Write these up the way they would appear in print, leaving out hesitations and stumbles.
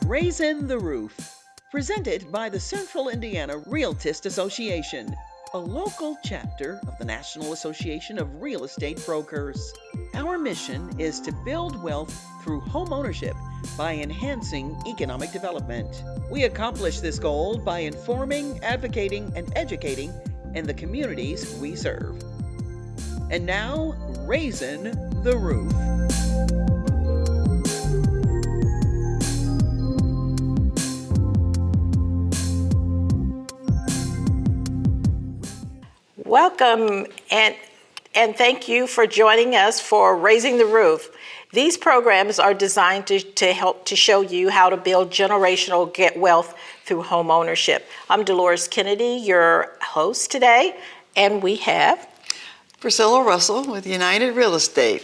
Raizin the Roof, presented by the Central Indiana Realtist Association, a local chapter of the National Association of Real Estate Brokers. Our mission is to build wealth through homeownership by enhancing economic development. We accomplish this goal by informing, advocating, and educating in the communities we serve. And now, Raizin the Roof. Welcome and thank you for joining us for Raising the Roof. These programs are designed to help to show you how to build generational wealth through home ownership. I'm Dolores Kennedy, your host today, and we have Priscilla Russell with United Real Estate.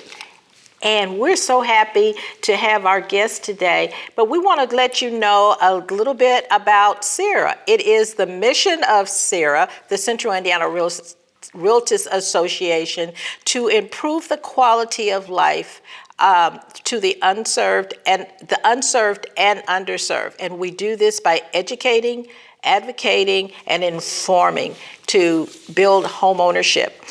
And we're so happy to have our guest today, but we want to let you know a little bit about CIRA. It is the mission of CIRA, the Central Indiana Realtist Association, to improve the quality of life to the unserved and underserved. And we do this by educating, advocating, and informing to build home ownership.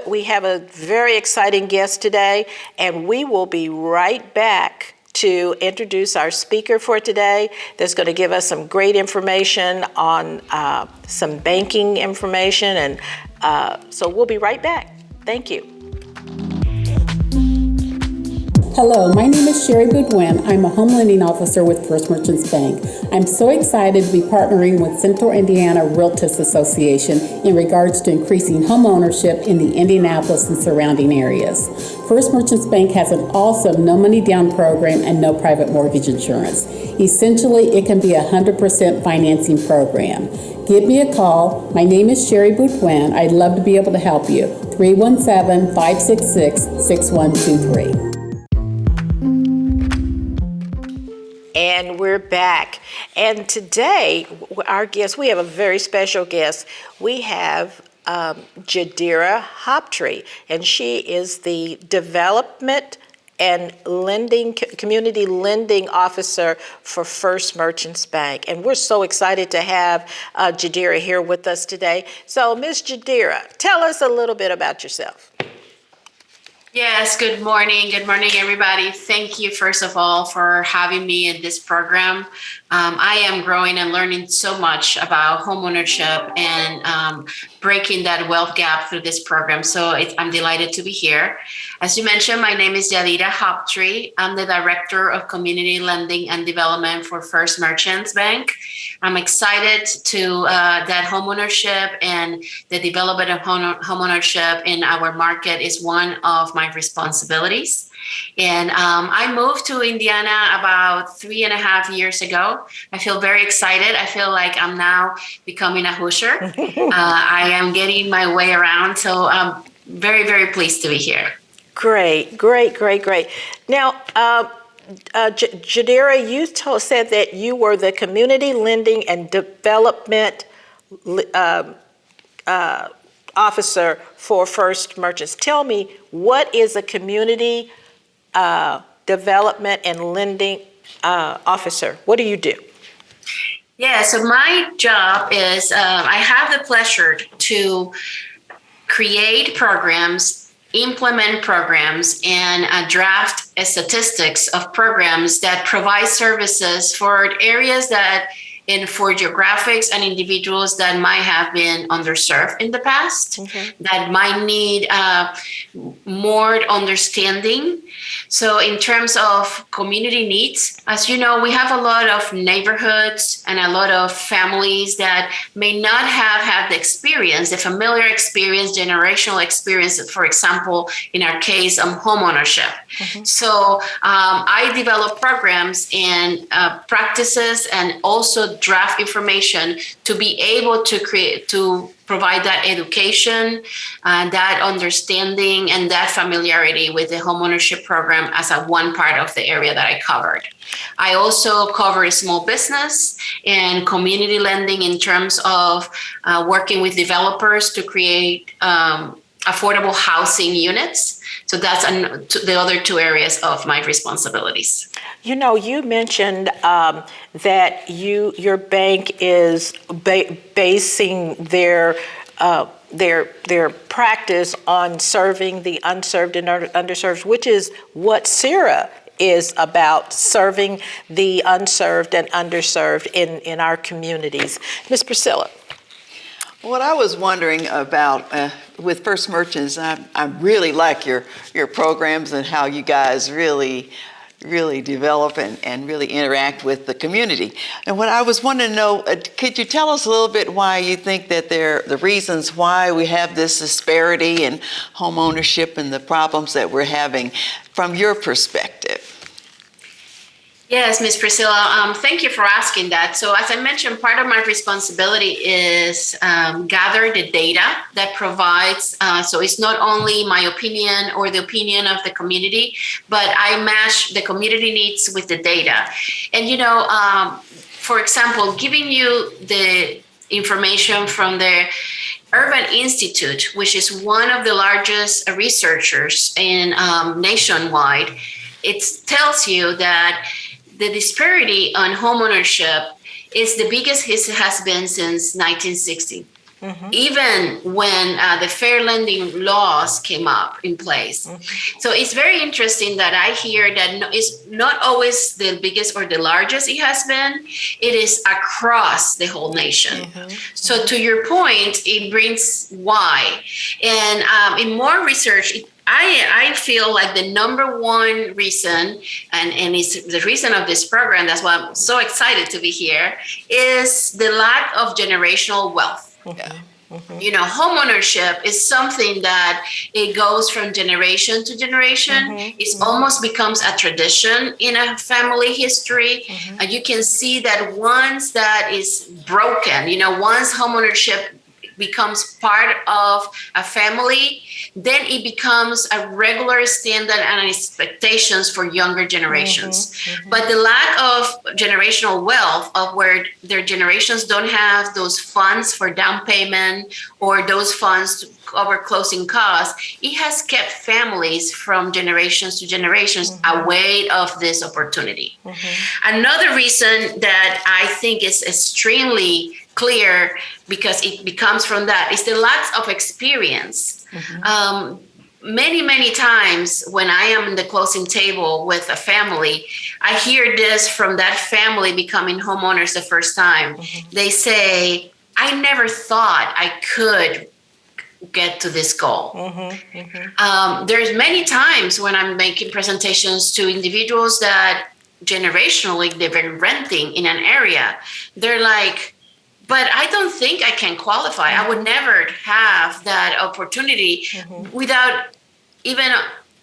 We have a very exciting guest today, and we will be right back to introduce our speaker for today. That's going to give us some great information on some banking information, and so we'll be right back. Thank you. Hello, my name is Sherry Boudwin. I'm a home lending officer with First Merchants Bank. I'm so excited to be partnering with Central Indiana Realtist Association in regards to increasing home ownership in the Indianapolis and surrounding areas. First Merchants Bank has an awesome no money down program and no private mortgage insurance. Essentially, it can be a 100% financing program. Give me a call. My name is Sherry Boudwin. I'd love to be able to help you. 317-566-6123. And we're back. And today, our guest, we have a very special guest. We have Jadira Hoptree, and she is the Development and Community Lending Officer for First Merchants Bank. And we're so excited to have Jadira here with us today. So, Ms. Jadira, tell us a little bit about yourself. Yes, good morning. Good morning, everybody. Thank you, first of all, for having me in this program. I am growing and learning so much about homeownership and breaking that wealth gap through this program. So I'm delighted to be here. As you mentioned, my name is Jadira Hoptree. I'm the Director of Community Lending and Development for First Merchants Bank. I'm excited to that homeownership and the development of homeownership in our market is one of my responsibilities. And I moved to Indiana about 3.5 years ago. I feel very excited. I feel like I'm now becoming a Hoosier. I am getting my way around. So I'm very, very pleased to be here. Great. Now, Jadira, you said that you were the Community Lending and Development Officer for First Merchants. Tell me, what is a Community Development and Lending Officer? What do you do? Yeah, so my job is I have the pleasure to create programs, implement programs, and draft statistics of programs that provide services for areas for geographics and individuals that might have been underserved in the past, that might need more understanding. So in terms of community needs, as you know, we have a lot of neighborhoods and a lot of families that may not have had the experience, the familiar experience, generational experience, for example, in our case, homeownership. So I develop programs and practices and also draft information to be able to provide that education, that understanding, and that familiarity with the homeownership program as one part of the area that I covered. I also cover small business and community lending in terms of working with developers to create affordable housing units. So that's the other two areas of my responsibilities. You know, you mentioned that your bank is basing their practice on serving the unserved and underserved, which is what CIRA is about, serving the unserved and underserved in our communities. Ms. Priscilla. What I was wondering about with First Merchants, I really like your programs and how you guys really develop and really interact with the community. And what I was wanting to know, could you tell us a little bit why you think that the reasons why we have this disparity in home ownership and the problems that we're having from your perspective? Yes, Ms. Priscilla, thank you for asking that. So as I mentioned, part of my responsibility is gather the data that provides, so it's not only my opinion or the opinion of the community, but I match the community needs with the data. And, for example, giving you the information from the Urban Institute, which is one of the largest researchers in nationwide, it tells you that the disparity on homeownership is the biggest it has been since 1960. Mm-hmm. Even when the fair lending laws came up in place. Mm-hmm. So it's very interesting that I hear that it's not always the biggest or the largest it has been. It is across the whole nation. Mm-hmm. So to your point, it brings why. And in more research, I feel like the number one reason, and it's the reason of this program, that's why I'm so excited to be here, is the lack of generational wealth. Yeah. Mm-hmm. Home ownership is something that it goes from generation to generation. Mm-hmm. It almost becomes a tradition in a family history. Mm-hmm. And you can see that once that is broken, once home ownership becomes part of a family, then it becomes a regular standard and expectations for younger generations. Mm-hmm, mm-hmm. But the lack of generational wealth, of where their generations don't have those funds for down payment or those funds to cover closing costs, it has kept families from generations to generations mm-hmm. away of this opportunity. Mm-hmm. Another reason that I think is extremely clear, because it becomes from that, is the lack of experience. Mm-hmm. Many times when I am in the closing table with a family, I hear this from that family becoming homeowners the first time. Mm-hmm. They say, I never thought I could get to this goal. Mm-hmm. Mm-hmm. There's many times when I'm making presentations to individuals that generationally they've been renting in an area. They're like, but I don't think I can qualify. Mm-hmm. I would never have that opportunity mm-hmm. without even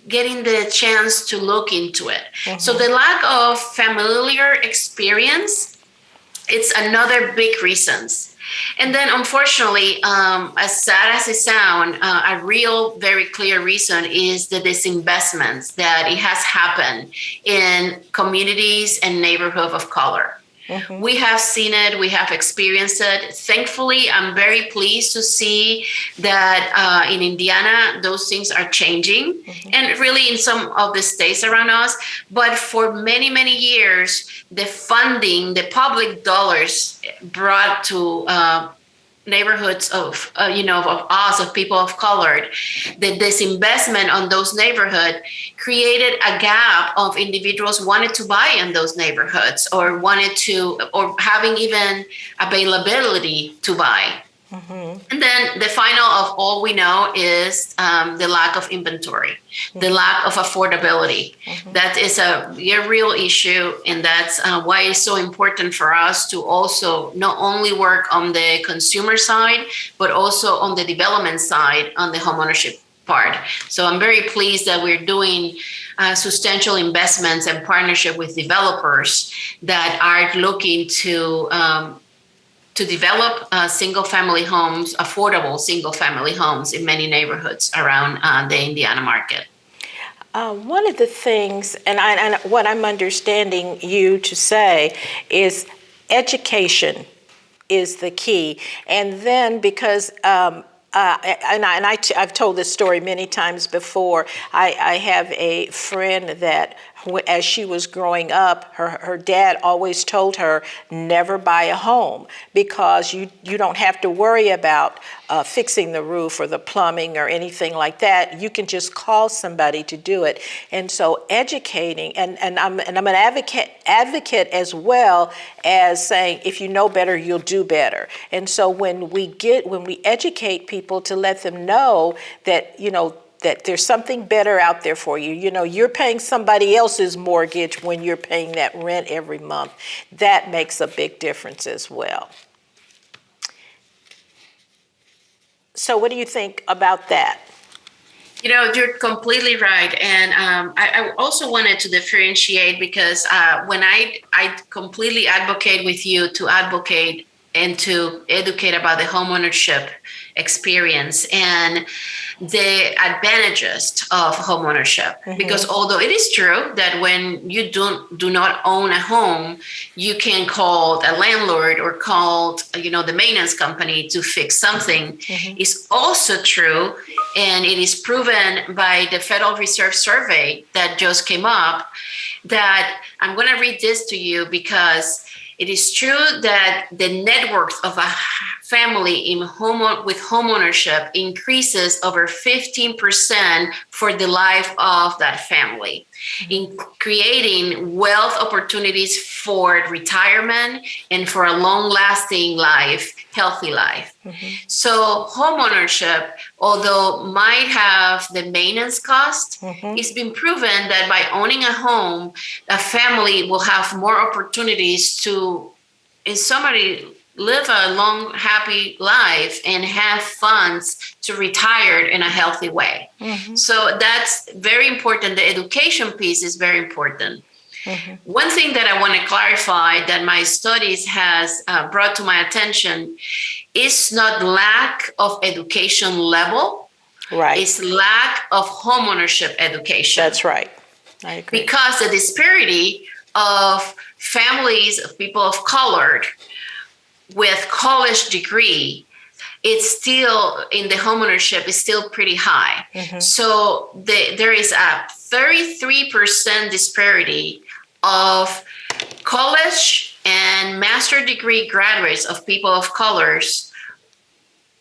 getting the chance to look into it. Mm-hmm. So the lack of familiar experience, it's another big reason. And then unfortunately, as sad as it sounds, a real, very clear reason is the disinvestments that it has happened in communities and neighborhoods of color. Mm-hmm. We have seen it. We have experienced it. Thankfully, I'm very pleased to see that in Indiana, those things are changing, mm-hmm. and really in some of the states around us. But for many, many years, the funding, the public dollars brought to neighborhoods of us, of people of color, the disinvestment on those neighborhoods created a gap of individuals wanted to buy in those neighborhoods or having even availability to buy. Mm-hmm. And then the final of all we know is the lack of inventory, mm-hmm. the lack of affordability. Mm-hmm. That is a real issue, and that's why it's so important for us to also not only work on the consumer side, but also on the development side, on the homeownership part. So I'm very pleased that we're doing substantial investments and partnership with developers that are looking to develop single-family homes, affordable single-family homes in many neighborhoods around the Indiana market. One of the things, and what I'm understanding you to say, is education is the key. And then because I've told this story many times before. I have a friend that, as she was growing up, her dad always told her, never buy a home, because you don't have to worry about fixing the roof or the plumbing or anything like that. You can just call somebody to do it. And so educating, and I'm an advocate as well as saying, if you know better, you'll do better. And so when we educate people to let them know that, that there's something better out there for you. You're paying somebody else's mortgage when you're paying that rent every month. That makes a big difference as well. So what do you think about that? You're completely right. And I also wanted to differentiate, because when I completely advocate with you to advocate and to educate about the homeownership experience and the advantages of homeownership. Because although it is true that when you do not own a home, you can call a landlord or call the maintenance company to fix something, it's also true, and it is proven by the Federal Reserve survey that just came up, that I'm going to read this to you, because it is true that the net worth of a family with homeownership increases over 15% for the life of that family, in creating wealth opportunities for retirement and for a long-lasting life, healthy life. So homeownership, although might have the maintenance cost, it's been proven that by owning a home, a family will have more opportunities to, in summary, live a long, happy life and have funds to retire in a healthy way. So that's very important. The education piece is very important. One thing that I want to clarify that my studies has brought to my attention is not lack of education level. Right. It's lack of homeownership education. That's right. I agree. Because the disparity of families of people of color with college degree, it's still in the homeownership is still pretty high. So there is a 33% disparity of college and master degree graduates of people of colors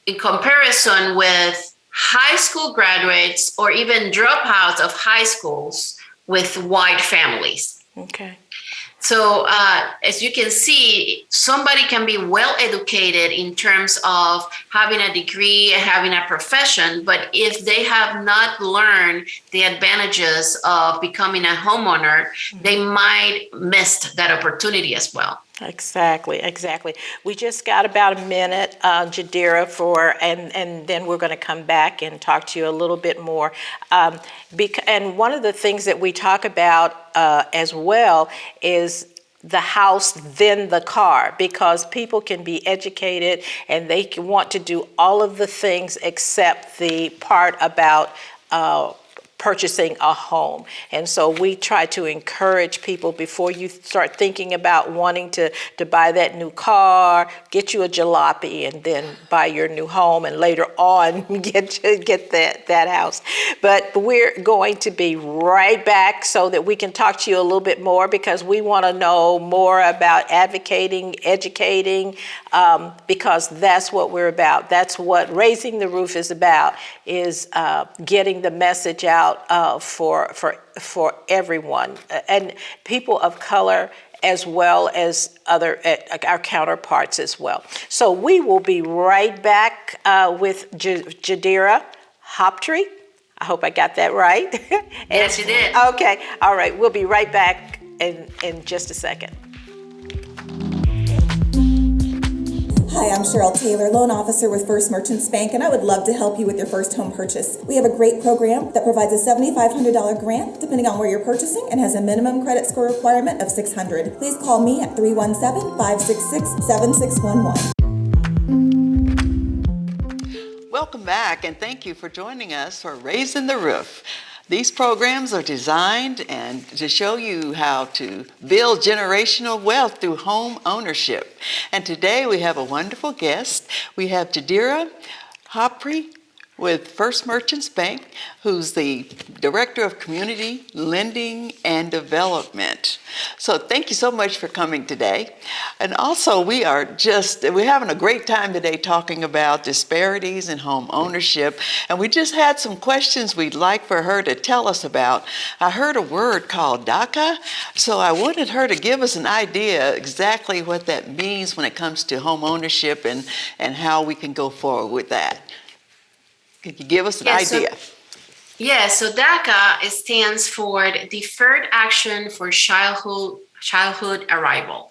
in comparison with high school graduates or even dropouts of high schools with white families. Okay. So as you can see, somebody can be well educated in terms of having a degree and having a profession, but if they have not learned the advantages of becoming a homeowner, they might miss that opportunity as well. Exactly. We just got about a minute, Jadira, and then we're going to come back and talk to you a little bit more. And one of the things that we talk about as well is the house, then the car, because people can be educated and they can want to do all of the things except the part about purchasing a home. And so we try to encourage people, before you start thinking about wanting to buy that new car, get you a jalopy and then buy your new home, and later on get that house. But we're going to be right back so that we can talk to you a little bit more, because we want to know more about advocating, educating, because that's what we're about. That's what Raising the Roof is about, is getting the message out for everyone, and people of color as well as other our counterparts as well. So we will be right back with Jadira Hoptree. I hope I got that right. Yes, you did. Okay, all right. We'll be right back in just a second. Hi, I'm Cheryl Taylor, loan officer with First Merchants Bank, and I would love to help you with your first home purchase. We have a great program that provides a $7,500 grant depending on where you're purchasing and has a minimum credit score requirement of 600. Please call me at 317-566-7611. Welcome back, and thank you for joining us for Raising the Roof. These programs are designed and to show you how to build generational wealth through home ownership. And today we have a wonderful guest. We have Jadira Hopri with First Merchants Bank, who's the Director of Community Lending and Development. So thank you so much for coming today. And also we're having a great time today talking about disparities in home ownership. And we just had some questions we'd like for her to tell us about. I heard a word called DACA, so I wanted her to give us an idea exactly what that means when it comes to home ownership and how we can go forward with that. Could you give us an idea? So DACA stands for Deferred Action for Childhood Arrival.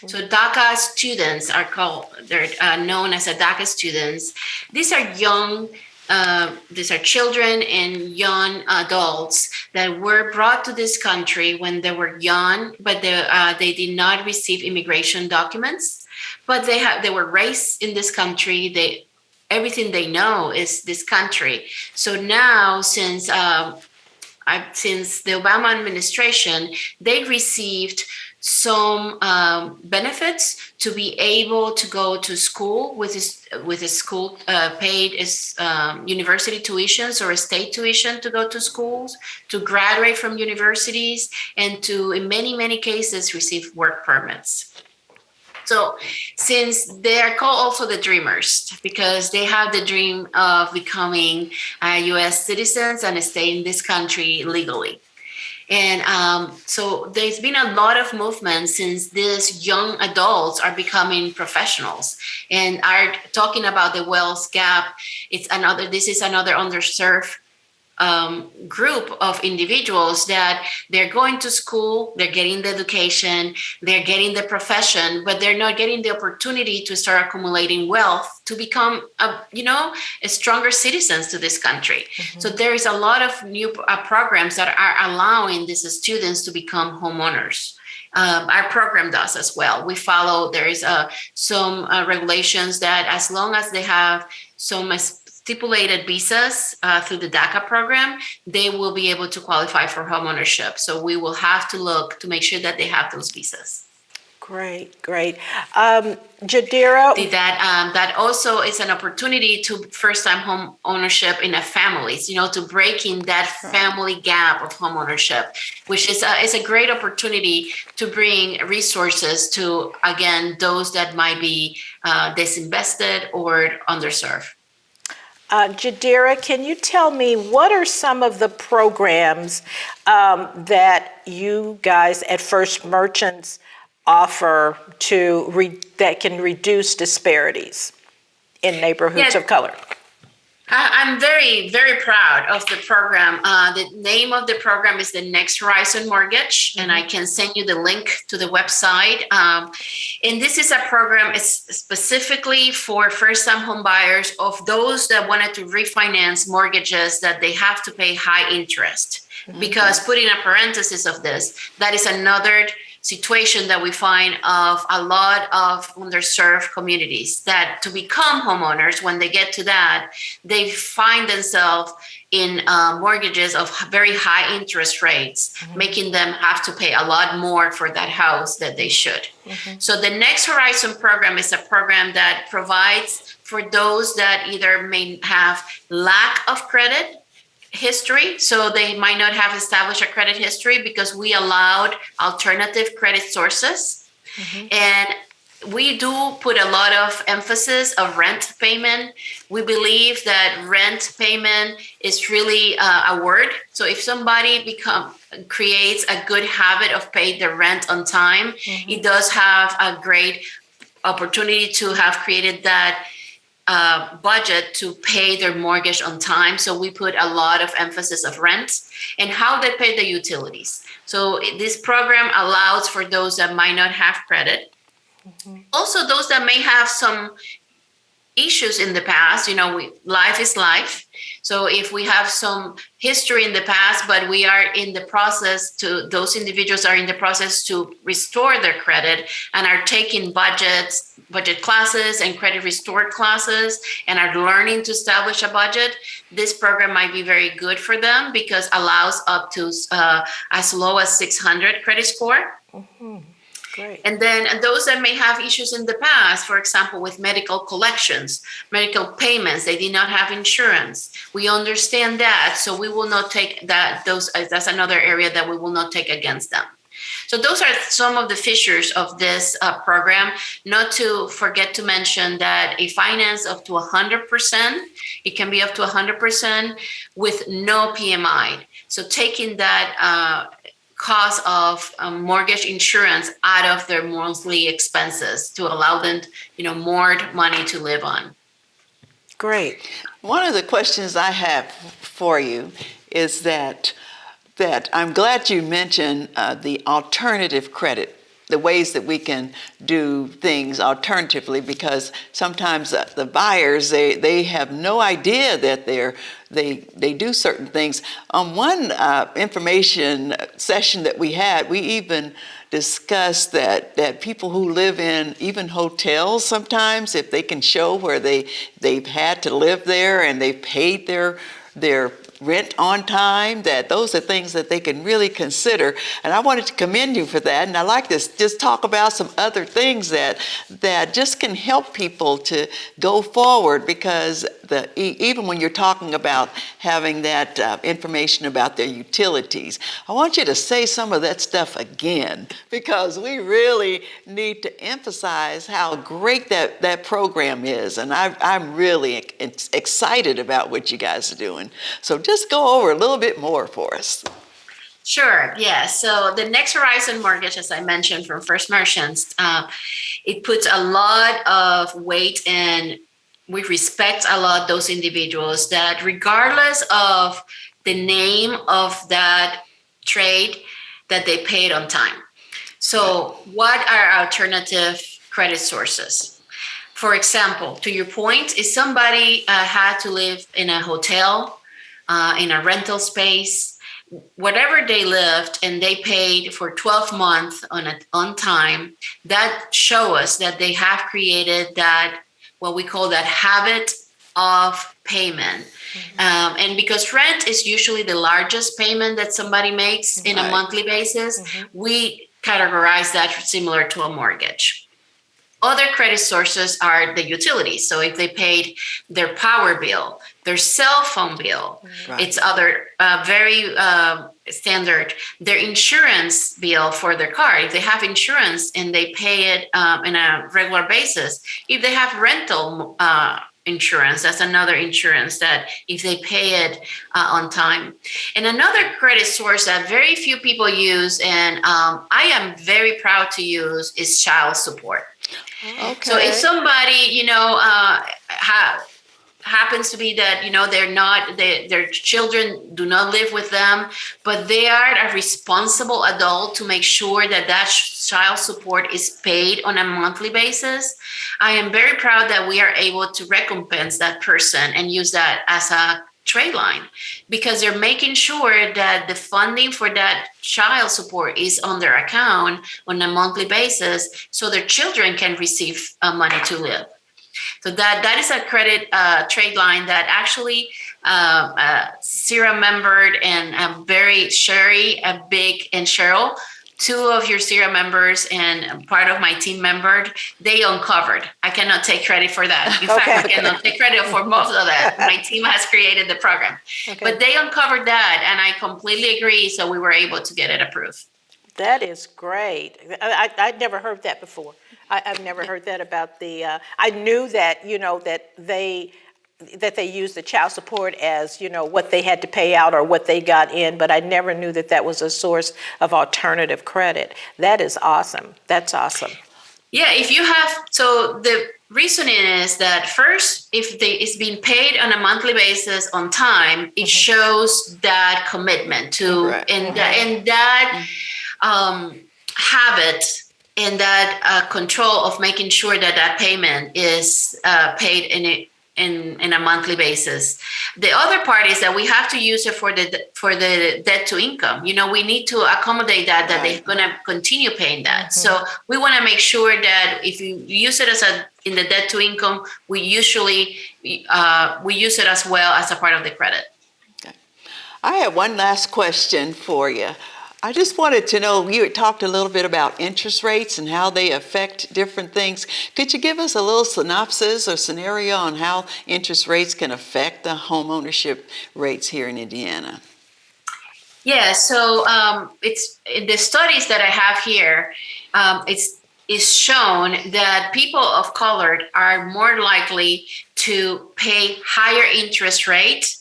So DACA students they're known as DACA students. These are these are children and young adults that were brought to this country when they were young, but they did not receive immigration documents. But they were raised in this country. Everything they know is this country. So now, since the Obama administration, they received some benefits to be able to go to school with his school paid university tuitions or state tuition to go to schools, to graduate from universities, and to, in many cases, receive work permits. So since they are called also the dreamers, because they have the dream of becoming U.S. citizens and stay in this country legally. And so there's been a lot of movement since these young adults are becoming professionals and are talking about the wealth gap. This is another underserved group of individuals that they're going to school, they're getting the education, they're getting the profession, but they're not getting the opportunity to start accumulating wealth to become, stronger citizens to this country. Mm-hmm. So there is a lot of new programs that are allowing these students to become homeowners. Our program does as well. We follow, there is some regulations that as long as they have some stipulated visas through the DACA program, they will be able to qualify for homeownership. So we will have to look to make sure that they have those visas. Great. Jadira? That also is an opportunity to first-time home ownership in a family, to breaking that family gap of home ownership, which is a great opportunity to bring resources to, again, those that might be disinvested or underserved. Jadira, can you tell me what are some of the programs that you guys at First Merchants offer that can reduce disparities in neighborhoods of color? I'm very, very proud of the program. The name of the program is the Next Raizin Mortgage, and I can send you the link to the website. And this is a program specifically for first-time home buyers of those that wanted to refinance mortgages that they have to pay high interest. Mm-hmm. Because putting a parenthesis of this, that is another situation that we find of a lot of underserved communities that to become homeowners, when they get to that, they find themselves in mortgages of very high interest rates, making them have to pay a lot more for that house that they should. Mm-hmm. So the Next Horizon program is a program that provides for those that either may have lack of credit history, so they might not have established a credit history because we allowed alternative credit sources. Mm-hmm. And we do put a lot of emphasis of rent payment. We believe that rent payment is really a word. So if somebody creates a good habit of paying the rent on time, it does have a great opportunity to have created that budget to pay their mortgage on time. So we put a lot of emphasis of rent and how they pay the utilities. So this program allows for those that might not have credit. Mm-hmm. Also, those that may have some issues in the past, life is life. So if we have some history in the past, but we are in the process those individuals are in the process to restore their credit and are taking budget classes and credit restored classes and are learning to establish a budget, this program might be very good for them because allows up to as low as 600 credit score. Mm-hmm. Great. And then those that may have issues in the past, for example, with medical collections, medical payments, they did not have insurance. We understand that, so we will not take that. That's another area that we will not take against them. So those are some of the features of this program. Not to forget to mention that a finance up to 100%, it can be up to 100% with no PMI. So taking that cost of mortgage insurance out of their monthly expenses to allow them, more money to live on. Great. One of the questions I have for you is that I'm glad you mentioned the alternative credit, the ways that we can do things alternatively, because sometimes the buyers, they have no idea that they do certain things. On one information session that we had, we even discussed that people who live in even hotels sometimes, if they can show where they've had to live there and they've paid their rent on time, that those are things that they can really consider. And I wanted to commend you for that. And I like this, just talk about some other things that just can help people to go forward, because even when you're talking about having that information about their utilities, I want you to say some of that stuff again, because we really need to emphasize how great that program is. And I'm really excited about what you guys are doing. So just go over a little bit more for us. Sure. Yeah. So the Next Horizon mortgage, as I mentioned, from First Merchants, it puts a lot of weight in. We respect a lot those individuals that, regardless of the name of that trade, that they paid on time. So what are alternative credit sources? For example, to your point, if somebody had to live in a hotel, in a rental space, whatever they lived, and they paid for 12 months on time, that show us that they have created that, what we call that habit of payment. And because rent is usually the largest payment that somebody makes in a monthly basis, we categorize that similar to a mortgage. Other credit sources are the utilities. So if they paid their power bill, their cell phone bill, it's other very standard, their insurance bill for their car. If they have insurance and they pay it in a regular basis, if they have rental insurance, that's another insurance that if they pay it on time. And another credit source that very few people use, and I am very proud to use, is child support. Okay. So if somebody, happens to be that, they're not, their children do not live with them, but they are a responsible adult to make sure that child support is paid on a monthly basis, I am very proud that we are able to recompense that person and use that as a trade line, because they're making sure that the funding for that child support is on their account on a monthly basis, so their children can receive money to live. So that is a credit trade line that actually CIRA membered, and Sherry, Big, and Cheryl, two of your CIRA members and part of my team member, they uncovered. I cannot take credit for that. In fact, I cannot take credit for most of that. My team has created the program. But they uncovered that, and I completely agree, so we were able to get it approved. That is great. I'd never heard that before. I've never heard that about the, I knew that, that they use the child support as, what they had to pay out or what they got in, but I never knew that was a source of alternative credit. That is awesome. That's awesome. Yeah, if you have, so the reasoning is that first, if it's being paid on a monthly basis on time, it shows that commitment to, and that habit and that control of making sure that payment is paid in a monthly basis. The other part is that we have to use it for the debt to income. We need to accommodate that they're going to continue paying that. So we want to make sure that if you use it in the debt to income, we usually we use it as well as a part of the credit. Okay. I have one last question for you. I just wanted to know, you had talked a little bit about interest rates and how they affect different things. Could you give us a little synopsis or scenario on how interest rates can affect the home ownership rates here in Indiana? Yeah, so it's in the studies that I have here. It's shown that people of color are more likely to pay higher interest rate,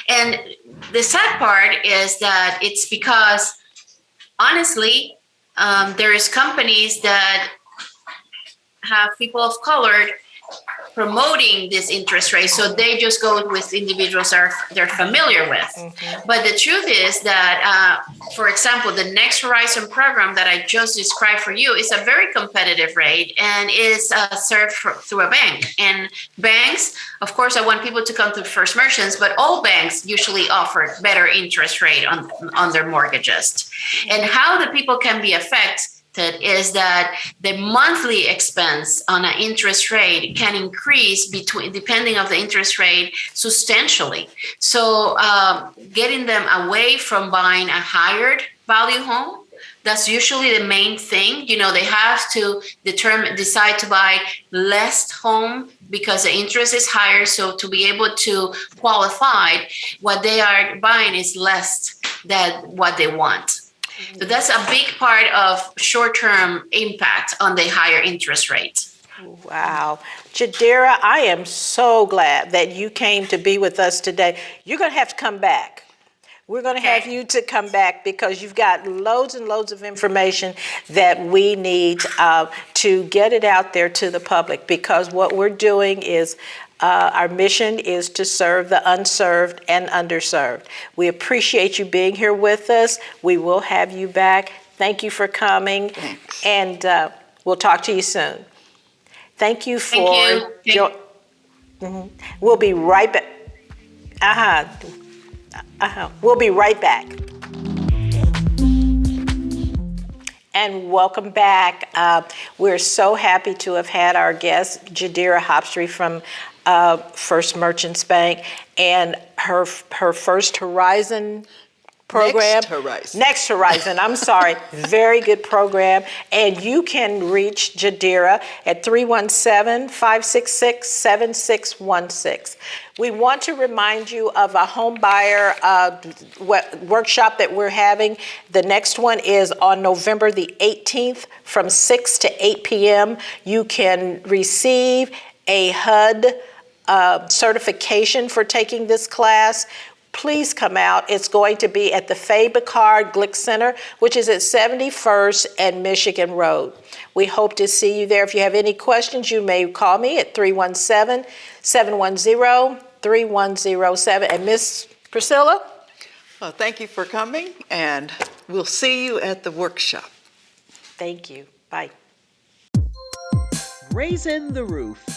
and the sad part is that it's because honestly, there is companies that have people of color promoting this interest rate, so they just go with individuals they're familiar with. But the truth is that, for example, the Next Horizon program that I just described for you is a very competitive rate and is served through a bank. And banks, of course, I want people to come to First Merchants, but all banks usually offer better interest rate on their mortgages. And how the people can be affected is that the monthly expense on an interest rate can increase depending of the interest rate substantially. So getting them away from buying a higher value home, that's usually the main thing. They have to decide to buy less home because the interest is higher. So to be able to qualify, what they are buying is less than what they want. So that's a big part of short-term impact on the higher interest rate. Wow. Jadira, I am so glad that you came to be with us today. You're going to have to come back. We're going to have you to come back because you've got loads and loads of information that we need to get it out there to the public, because what we're doing is our mission is to serve the unserved and underserved. We appreciate you being here with us. We will have you back. Thank you for coming. Thanks. And we'll talk to you soon. Thank you for... We'll be right back. We'll be right back. And welcome back. We're so happy to have had our guest, Jadira Hopstrey from First Merchants Bank, and her First Horizon program. Next Horizon, I'm sorry. Very good program. And you can reach Jadira at 317-566-7616. We want to remind you of a home buyer workshop that we're having. The next one is on November the 18th from 6 to 8 p.m. You can receive a HUD certification for taking this class. Please come out. It's going to be at the Faye Bacard Glick Center, which is at 71st and Michigan Road. We hope to see you there. If you have any questions, you may call me at 317-710-3107. And Miss Priscilla? Well, thank you for coming, and we'll see you at the workshop. Thank you. Bye. Raizin the Roof.